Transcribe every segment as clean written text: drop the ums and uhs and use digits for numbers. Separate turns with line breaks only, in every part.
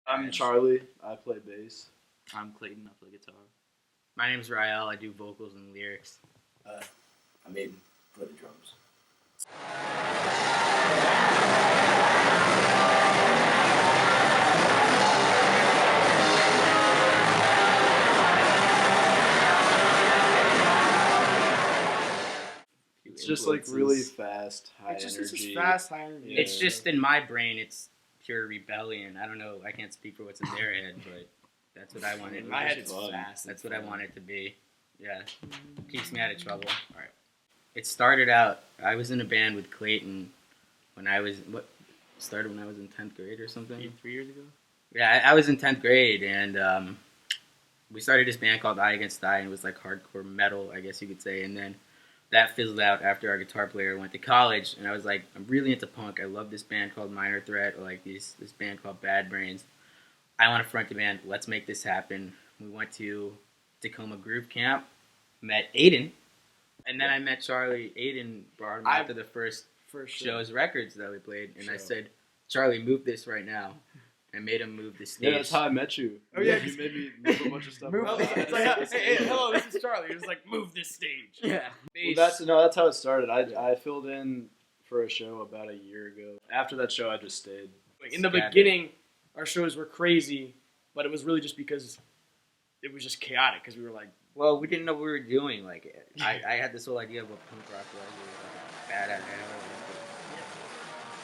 I'm Charlie. I play bass.
I'm Clayton. I play guitar.
My name's Rael. I do vocals and lyrics.
I'm Aiden. Play the drums.
It's just like really fast, high
It's
energy.
just fast, high energy.
Yeah.
It's just in my brain, it's pure rebellion. I don't know. I can't speak for what's in their head, but that's what I wanted.
In my head, it's
fun.
fast.
That's what I want it to be. Yeah, keeps me out of trouble. All right. It started out. I was in a band with Clayton when I was started when I was in 10th grade or something.
3 years ago.
Yeah, I was in 10th grade, and we started this band called Eye Against Eye, and it was like hardcore metal, I guess you could say. And then that fizzled out after our guitar player went to college, and I was like, I'm really into punk. I love this band called Minor Threat, or like this band called Bad Brains. I want to front the band. Let's make this happen. We went to Tacoma Groove Camp, met Aiden, and then I met Charlie. Aiden brought him out to the first show's records that we played, and I said, Charlie, move this right now. I made him move the stage.
Yeah, that's how I met you.
Oh, yeah,
you made me move a bunch of stuff. around.
It's like, hey, hello, this is Charlie. You're just like, move this stage.
Yeah.
Well, that's how it started. I filled in for a show about a year ago. After that show, I just stayed.
Like, in the
Scattered.
beginning, our shows were crazy, but it was really just because it was just chaotic. Because we were like,
Well, we didn't know what we were doing. Like, I had this whole idea of what punk rock was. It was like bad at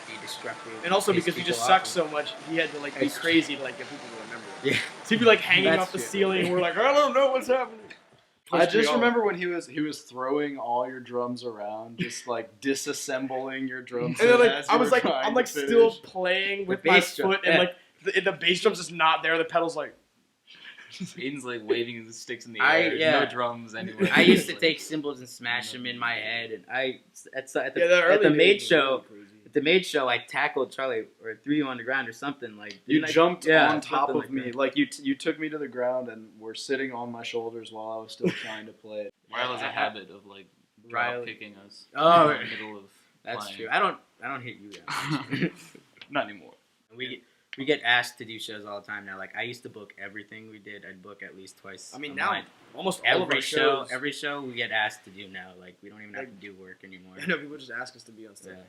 be destructive.
and also
piss
because we
people
just
off.
sucked so much, he had to like be
It's-
crazy to like get people to remember it.
Yeah.
So he'd be like hanging
That's
off the
true.
ceiling, and we're like, I don't know what's happening.
I just remember when he was throwing all your drums around, just like disassembling your drums.
And then like
as
I
you
was
were
like,
trying
I'm
to
like
finish.
still playing with my
bass drum,
foot, and
yeah.
like the bass drum's just not there. The pedal's like.
Aiden's like waving his sticks in the
I-
air.
yeah.
No drums anywhere.
I used to
Like,
take cymbals and smash them in my head, and at the
early
Maid
days
show.
were really crazy.
At the Maid show, I tackled Charlie or threw you on the ground or something like.
You
didn't I-
jumped
yeah,
on top
something
of
like
me,
that.
like you took me to the ground and were sitting on my shoulders while I was still trying to play.
Riley has a habit of like drop
Riley.
kicking us
Oh,
in the middle of
That's
playing.
true. I don't hit you that much.
Not anymore.
We get asked to do shows all the time now. Like I used to book everything we did. I'd book at least twice.
I mean,
a
now
month.
almost all of our shows.
every show we get asked to do now. Like we don't even have to do work anymore.
I know people just ask us to be on stage.
Yeah,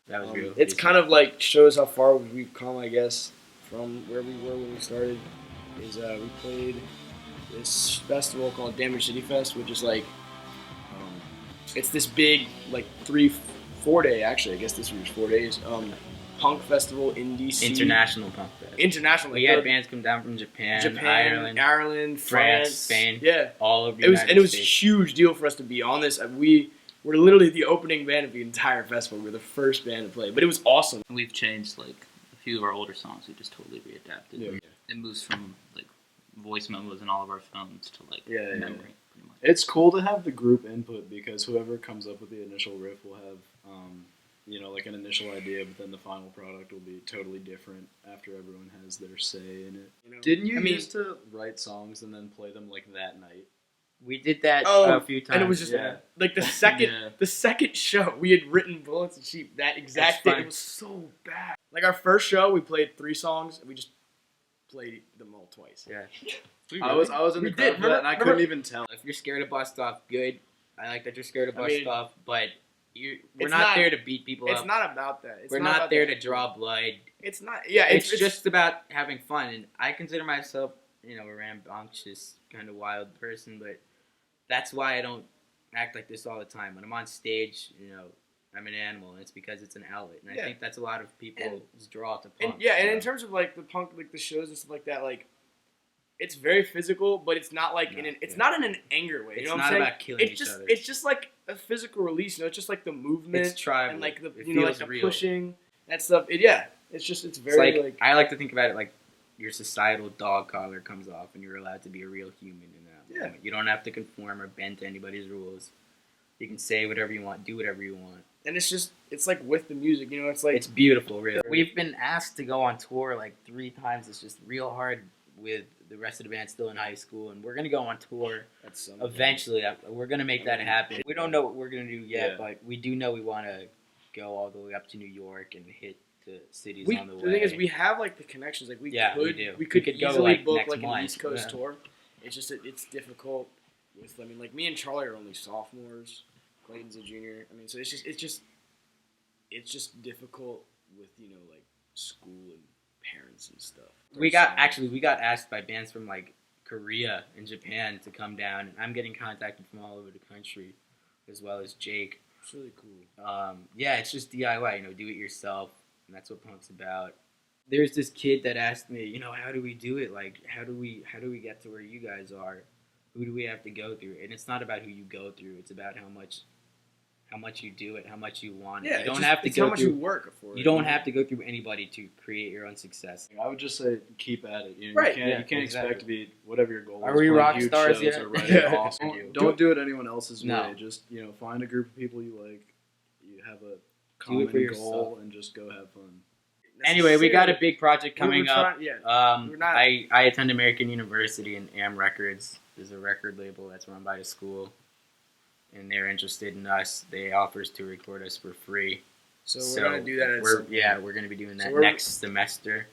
that was real.
It's kind of like shows how far we've come, I guess, from where we were when we started. Is we played this festival called Damage City Fest, which is like, it's this big like 3-4 day, actually. I guess this was 4 days. Punk festival in DC.
international punk fest.
International.
We
like,
had
the-
bands come down from Japan,
Ireland,
France,
France,
Spain.
Yeah,
all over.
it was
United
and it was a
States.
huge deal for us to be on this. We were literally the opening band of the entire festival. We were the first band to play, but it was awesome.
And we've changed like a few of our older songs. We just totally readapted.
Yeah.
It moves from like voice memos in all of our phones to like
Yeah, yeah,
memory.
yeah.
Pretty much.
It's cool to have the group input because whoever comes up with the initial riff will have, like an initial idea, but then the final product will be totally different after everyone has their say in it.
You know?
Didn't you
I mean-
used to write songs and then play them like that night?
We did that
Oh,
a few times.
And it was just
Yeah.
like the second
Yeah.
the second show we had written Bullets and Sheep that exact
It's
day.
funny.
It was so bad. Like our first show, we played 3 songs and we just played them all twice.
yeah.
I was in
We
the
did,
crowd for that and I couldn't
remember-
even tell.
If you're scared of bust off, good. I like that you're scared of
I
bust
mean,
off, but we're
it's
not
not-
there to beat people
It's
up.
not about that. It's
We're not
about
there
that.
to draw blood.
It's not. Yeah,
It's just about having fun, and I consider myself, a rambunctious, kind of wild person, but that's why I don't act like this all the time. When I'm on stage, I'm an animal, and it's because it's an outlet, and I
Yeah.
think that's a lot of people's draw to
And
punk.
yeah, and in terms of like the punk, like the shows and stuff like that, like it's very physical, but it's not like
No,
not in an anger way. You
it's
know what
not
I'm saying?
about killing
It's
each
just
other.
it's just like a physical release. It's just like the movement
It's tribal.
and like the
It
like
feels
the
real.
pushing that stuff. It's
It's
very
like, I like to think about it like your societal dog collar comes off, and you're allowed to be a real human in that
Yeah.
moment. You don't have to conform or bend to anybody's rules. You can say whatever you want, do whatever you want.
and it's like with the music. It's like
It's beautiful, really. We've been asked to go on tour like 3 times. It's just real hard with the rest of the band still in high school, and we're gonna go on tour
that's some
eventually. We're gonna make that happen. We don't know what we're gonna do yet,
Yeah.
but we do know we want to go all the way up to New York and hit the cities
We,
on the
the
way.
thing is, we have like the connections. Like we
Yeah, we
could,
do.
we could
We could go,
easily
like,
book
next
like an
month.
East Coast
Yeah.
tour. It's just that it's difficult with. I mean, like me and Charlie are only sophomores. Clayton's a junior. I mean, so it's just difficult with like school and parents and stuff.
we got asked by bands from like Korea and Japan to come down, and I'm getting contacted from all over the country, as well as Jake.
It's really cool.
Yeah, it's just DIY, do it yourself, and that's what punk's about. There's this kid that asked me, how do we do it? Like, how do we get to where you guys are? Who do we have to go through? And it's not about who you go through; it's about how much you do it, how much you want it.
Yeah,
You don't
it's
have to
it's
go
how much you
through.
work for it.
You don't have to go through anybody to create your own success.
I would just say keep at it.
Right,
You
yeah,
can't
exactly.
expect to be whatever your goal
Are
is.
we
playing
rock
huge
stars
shows
yet?
or writing
Yeah.
awesome. Don't do it anyone else's
No.
way. Just find a group of people you like. You have a
Do it
common
for
goal
yourself.
and just go have fun.
Anyway, we got a big project coming
We're
up.
trying- yeah. We're not-
I attend American University, and AM Records is a record label that's run by a school, and they're interested in us. They offer us to record us for free.
So we're gonna do that. At some point.
We're gonna be doing that
So we're-
next semester.